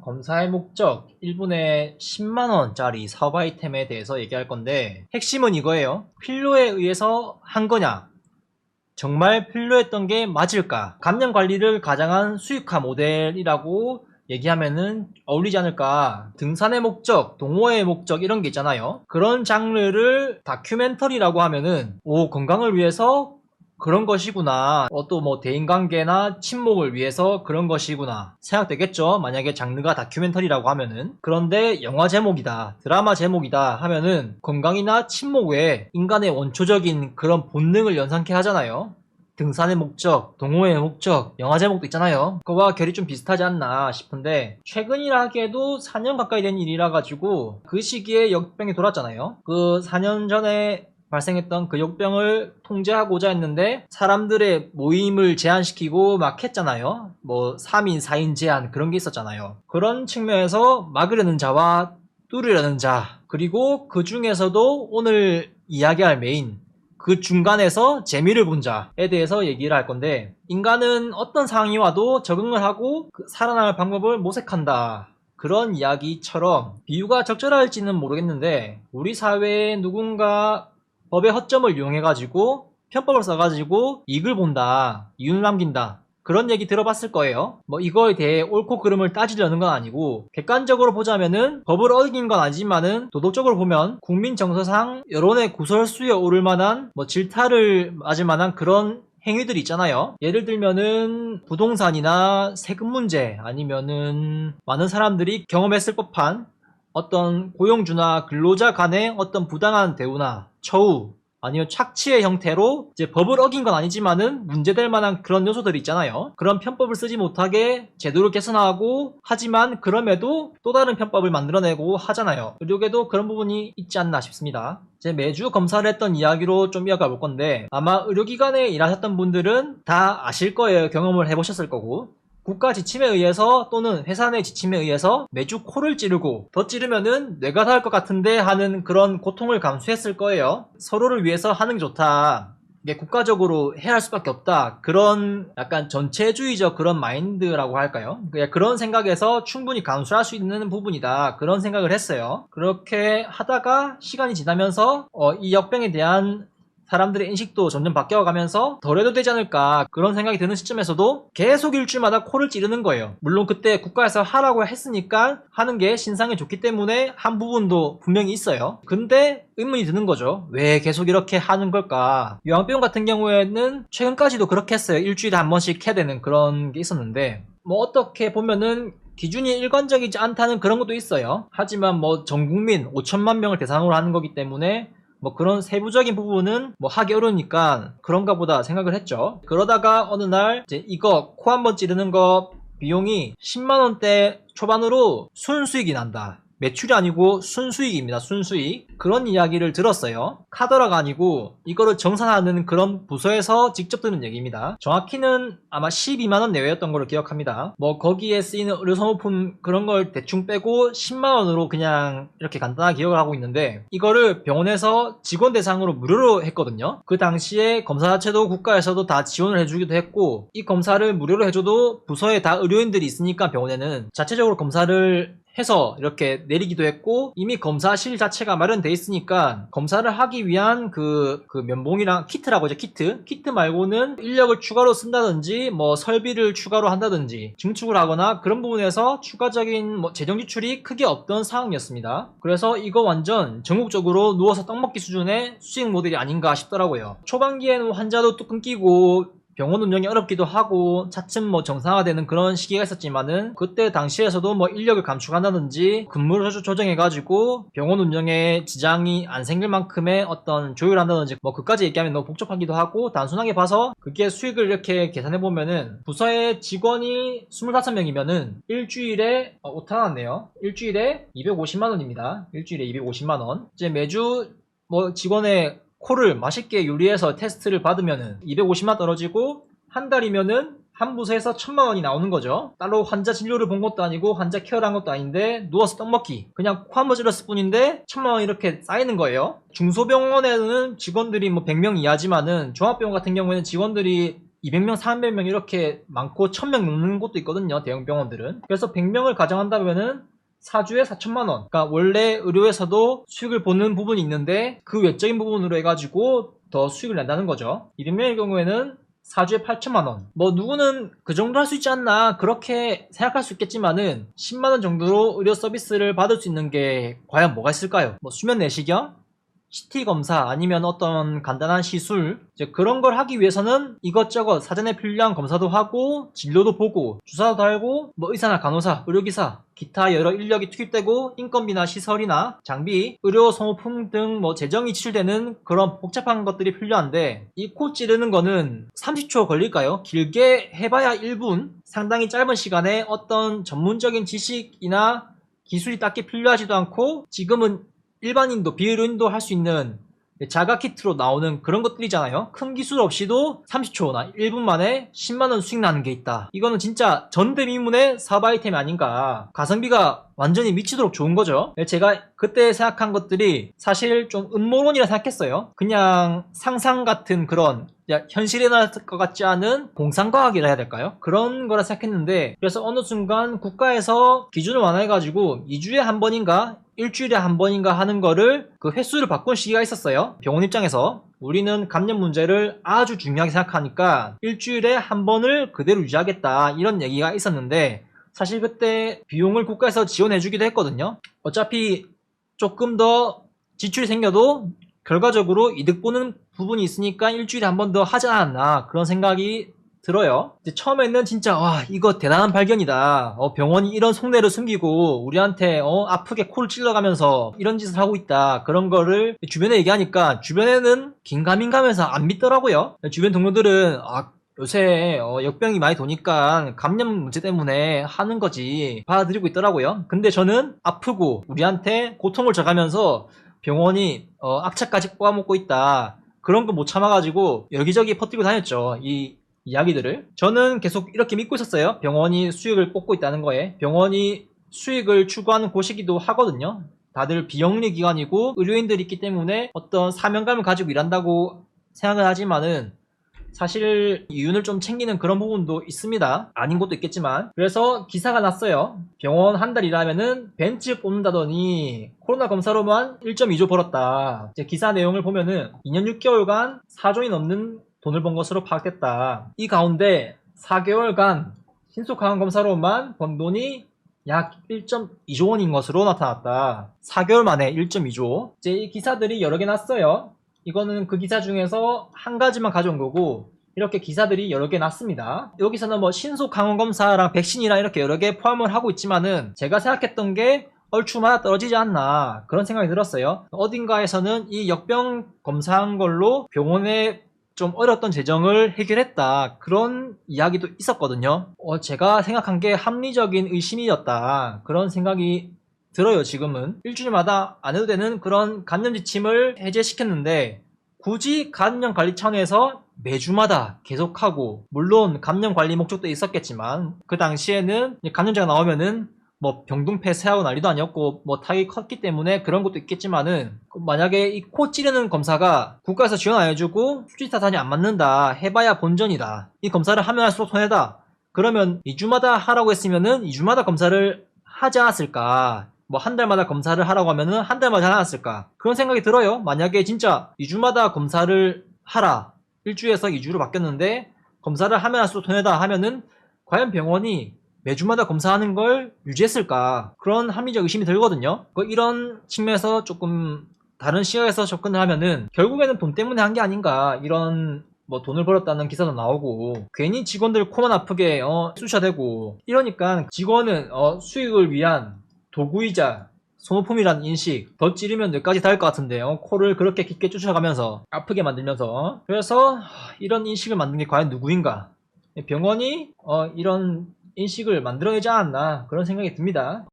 검사의 목적 1분에 10만원짜리 사업 아이템에 대해서 얘기할 건데, 핵심은 이거예요. 필요에 의해서 한 거냐? 정말 필요했던 게 맞을까? 감량 관리를 가장한 수익화 모델이라고 얘기하면은 어울리지 않을까? 등산의 목적, 동호회의 목적 이런 게 있잖아요. 그런 장르를 다큐멘터리라고 하면은 건강을 위해서 그런 것이구나. 또 뭐 대인관계나 친목을 위해서 그런 것이구나 생각되겠죠. 만약에 장르가 다큐멘터리라고 하면은. 그런데 영화 제목이다, 드라마 제목이다 하면은 건강이나 친목 외에 인간의 원초적인 그런 본능을 연상케 하잖아요. 등산의 목적, 동호회의 목적, 영화 제목도 있잖아요. 그거와 결이 좀 비슷하지 않나 싶은데, 최근이라 하기에도 4년 가까이 된 일이라 가지고 그 시기에 역병이 돌았잖아요. 그 4년 전에 발생했던 그 역병을 통제하고자 했는데 사람들의 모임을 제한시키고 막 했잖아요. 뭐 3인 4인 제한 그런 게 있었잖아요. 그런 측면에서 막으려는 자와 뚫으려는 자, 그리고 그 중에서도 오늘 이야기할 메인 그 중간에서 재미를 본 자에 대해서 얘기를 할 건데, 인간은 어떤 상황이 와도 적응을 하고 살아남을 방법을 모색한다, 그런 이야기처럼 비유가 적절할지는 모르겠는데, 우리 사회에 누군가 법의 허점을 이용해가지고 편법을 써가지고 이익을 본다, 이윤을 남긴다, 그런 얘기 들어봤을 거예요. 뭐 이거에 대해 옳고 그름을 따지려는 건 아니고, 객관적으로 보자면은 법을 어긴 건 아니지만은 도덕적으로 보면 국민 정서상 여론의 구설수에 오를 만한 질타를 맞을 만한 그런 행위들이 있잖아요. 예를 들면은 부동산이나 세금 문제, 아니면은 많은 사람들이 경험했을 법한 어떤 고용주나 근로자 간의 어떤 부당한 대우나 처우, 아니면 착취의 형태로 이제 법을 어긴 건 아니지만은 문제될 만한 그런 요소들이 있잖아요. 그런 편법을 쓰지 못하게 제도를 개선하고, 하지만 그럼에도 또 다른 편법을 만들어내고 하잖아요. 의료계도 그런 부분이 있지 않나 싶습니다. 제 매주 검사를 했던 이야기로 좀 이어가 볼 건데, 아마 의료기관에 일하셨던 분들은 다 아실 거예요. 경험을 해보셨을 거고. 국가 지침에 의해서 또는 회사 내 지침에 의해서 매주 코를 찌르고, 더 찌르면은 뇌가 닿을 것 같은데 하는 그런 고통을 감수했을 거예요. 서로를 위해서 하는 게 좋다, 이게 국가적으로 해야 할 수밖에 없다, 그런 약간 전체주의적 그런 마인드라고 할까요? 그런 생각에서 충분히 감수할 수 있는 부분이다, 그런 생각을 했어요. 그렇게 하다가 시간이 지나면서 이 역병에 대한 사람들의 인식도 점점 바뀌어가면서 덜해도 되지 않을까, 그런 생각이 드는 시점에서도 계속 일주일마다 코를 찌르는 거예요. 물론 그때 국가에서 하라고 했으니까 하는 게 신상에 좋기 때문에 한 부분도 분명히 있어요. 근데 의문이 드는 거죠. 왜 계속 이렇게 하는 걸까? 요양병 같은 경우에는 최근까지도 그렇게 했어요. 일주일에 한 번씩 해야 되는 그런 게 있었는데, 어떻게 보면은 기준이 일관적이지 않다는 그런 것도 있어요. 하지만 전 국민 5천만 명을 대상으로 하는 거기 때문에 그런 세부적인 부분은 하기 어려우니까 그런가 보다 생각을 했죠. 그러다가 어느 날 이제 이거 코 한번 찌르는 거 비용이 10만원대 초반으로 순수익이 난다. 매출이 아니고 순수익입니다. 순수익. 그런 이야기를 들었어요. 카더라가 아니고 이거를 정산하는 그런 부서에서 직접 듣는 얘기입니다. 정확히는 아마 12만원 내외였던 걸로 기억합니다. 거기에 쓰이는 의료소모품 그런 걸 대충 빼고 10만원으로 그냥 이렇게 간단하게 기억을 하고 있는데, 이거를 병원에서 직원 대상으로 무료로 했거든요. 그 당시에 검사 자체도 국가에서도 다 지원을 해주기도 했고, 이 검사를 무료로 해줘도 부서에 다 의료인들이 있으니까 병원에는 자체적으로 검사를 해서 이렇게 내리기도 했고, 이미 검사실 자체가 마련돼 있으니까 검사를 하기 위한 그 면봉이랑 키트라고 하죠. 키트 말고는 인력을 추가로 쓴다든지 설비를 추가로 한다든지 증축을 하거나 그런 부분에서 추가적인 재정 지출이 크게 없던 상황이었습니다. 그래서 이거 완전 전국적으로 누워서 떡 먹기 수준의 수익 모델이 아닌가 싶더라고요. 초반기에는 환자도 또 끊기고 병원 운영이 어렵기도 하고 차츰 정상화되는 그런 시기가 있었지만은, 그때 당시에서도 인력을 감축한다든지 근무를 조정해가지고 병원 운영에 지장이 안 생길 만큼의 어떤 조율을 한다든지 그까지 얘기하면 너무 복잡하기도 하고, 단순하게 봐서 그게 수익을 이렇게 계산해보면은 부서의 직원이 25명이면은 일주일에 오타 났네요. 일주일에 250만원입니다. 일주일에 250만원. 이제 매주 직원의 코를 맛있게 요리해서 테스트를 받으면은 250만 떨어지고, 한 달이면은 한 부서에서 1000만원이 나오는 거죠. 따로 환자 진료를 본 것도 아니고 환자 케어를 한 것도 아닌데 누워서 떡 먹기, 그냥 코 한 번 찔렀을 뿐인데 1000만원 이렇게 쌓이는 거예요. 중소병원에는 직원들이 100명 이하지만은 종합병원 같은 경우에는 직원들이 200명, 300명 이렇게 많고 1000명 넘는 곳도 있거든요. 대형 병원들은. 그래서 100명을 가정한다면은 4주에 4천만 원. 그러니까 원래 의료에서도 수익을 보는 부분이 있는데 그 외적인 부분으로 해가지고 더 수익을 낸다는 거죠. 200명의 경우에는 4주에 8천만 원. 뭐 누구는 그 정도 할 수 있지 않나 그렇게 생각할 수 있겠지만은 10만 원 정도로 의료 서비스를 받을 수 있는 게 과연 뭐가 있을까요? 뭐 수면 내시경, CT 검사 아니면 어떤 간단한 시술 이제 그런 걸 하기 위해서는 이것저것 사전에 필요한 검사도 하고 진료도 보고 주사도 달고 뭐 의사나 간호사, 의료기사 기타 여러 인력이 투입되고 인건비나 시설이나 장비, 의료 소모품 등 뭐 재정이 지출되는 그런 복잡한 것들이 필요한데 이 코 찌르는 거는 30초 걸릴까요? 길게 해봐야 1분 상당히 짧은 시간에 어떤 전문적인 지식이나 기술이 딱히 필요하지도 않고 지금은 일반인도 비의료인도 할 수 있는 자가 키트로 나오는 그런 것들이잖아요. 큰 기술 없이도 30초나 1분 만에 10만원 수익 나는 게 있다. 이거는 진짜 전대미문의 사업 아이템이 아닌가. 가성비가 완전히 미치도록 좋은 거죠. 제가 그때 생각한 것들이 사실 좀 음모론이라 생각했어요. 그냥 상상 같은 그런 현실에 날 것 같지 않은 공상과학이라 해야 될까요? 그런 거라 생각했는데 그래서 어느 순간 국가에서 기준을 완화해가지고 2주에 한 번인가 일주일에 한 번인가 하는 거를 그 횟수를 바꾼 시기가 있었어요. 병원 입장에서 우리는 감염 문제를 아주 중요하게 생각하니까 일주일에 한 번을 그대로 유지하겠다 이런 얘기가 있었는데 사실 그때 비용을 국가에서 지원해주기도 했거든요. 어차피 조금 더 지출이 생겨도 결과적으로 이득 보는 부분이 있으니까 일주일에 한 번 더 하지 않았나 그런 생각이 들어요. 처음에는 진짜 와 이거 대단한 발견이다. 병원이 이런 속내를 숨기고 우리한테 아프게 코를 찔러가면서 이런 짓을 하고 있다. 그런 거를 주변에 얘기하니까 주변에는 긴가민가면서 안 믿더라고요. 주변 동료들은 요새 역병이 많이 도니까 감염 문제 때문에 하는 거지 받아들이고 있더라고요. 근데 저는 아프고 우리한테 고통을 줘가면서 병원이 악착까지 뽑아먹고 있다. 그런 거 못 참아가지고 여기저기 퍼뜨리고 다녔죠. 이 이야기들을. 저는 계속 이렇게 믿고 있었어요. 병원이 수익을 뽑고 있다는 거에. 병원이 수익을 추구하는 곳이기도 하거든요. 다들 비영리 기관이고 의료인들이 있기 때문에 어떤 사명감을 가지고 일한다고 생각을 하지만은 사실 이윤을 좀 챙기는 그런 부분도 있습니다. 아닌 것도 있겠지만. 그래서 기사가 났어요. 병원 한 달 일하면은 벤츠 뽑는다더니 코로나 검사로만 1.2조 벌었다. 이제 기사 내용을 보면은 2년 6개월간 4조이 넘는 돈을 번 것으로 파악됐다. 이 가운데 4개월간 신속항원 검사로만 번 돈이 약 1.2조 원인 것으로 나타났다. 4개월 만에 1.2조. 이제 이 기사들이 여러 개 났어요. 이거는 그 기사 중에서 한 가지만 가져온 거고 이렇게 기사들이 여러 개 났습니다. 여기서는 뭐 신속항원 검사랑 백신이랑 이렇게 여러 개 포함을 하고 있지만은 제가 생각했던 게 얼추 맞아 떨어지지 않나 그런 생각이 들었어요. 어딘가에서는 이 역병 검사한 걸로 병원에 좀 어려웠던 재정을 해결했다 그런 이야기도 있었거든요. 제가 생각한 게 합리적인 의심이었다 그런 생각이 들어요. 지금은 일주일마다 안 해도 되는 그런 감염 지침을 해제시켰는데 굳이 감염 관리 차원에서 매주마다 계속하고 물론 감염 관리 목적도 있었겠지만 그 당시에는 감염자가 나오면은 뭐 병동 폐쇄하고 난리도 아니었고 뭐 타격이 컸기 때문에 그런 것도 있겠지만은 만약에 이 코 찌르는 검사가 국가에서 지원 안 해주고 수지타산이 안 맞는다 해봐야 본전이다 이 검사를 하면 할수록 손해다 그러면 2주마다 하라고 했으면은 2주마다 검사를 하지 않았을까 뭐 한 달마다 검사를 하라고 하면은 한 달마다 하지 않았을까 그런 생각이 들어요. 만약에 진짜 2주마다 검사를 하라 1주에서 2주로 바뀌었는데 검사를 하면 할수록 손해다 하면은 과연 병원이 매주마다 검사하는 걸 유지했을까 그런 합리적 의심이 들거든요. 이런 측면에서 조금 다른 시각에서 접근을 하면은 결국에는 돈 때문에 한 게 아닌가 이런 뭐 돈을 벌었다는 기사도 나오고 괜히 직원들 코만 아프게 쑤셔대고 이러니까 직원은 수익을 위한 도구이자 소모품이란 인식 더 찌르면 뇌까지 닿을 것 같은데 코를 그렇게 깊게 쑤셔가면서 아프게 만들면서 그래서 이런 인식을 만든 게 과연 누구인가 병원이 이런 인식을 만들어내지 않았나 그런 생각이 듭니다.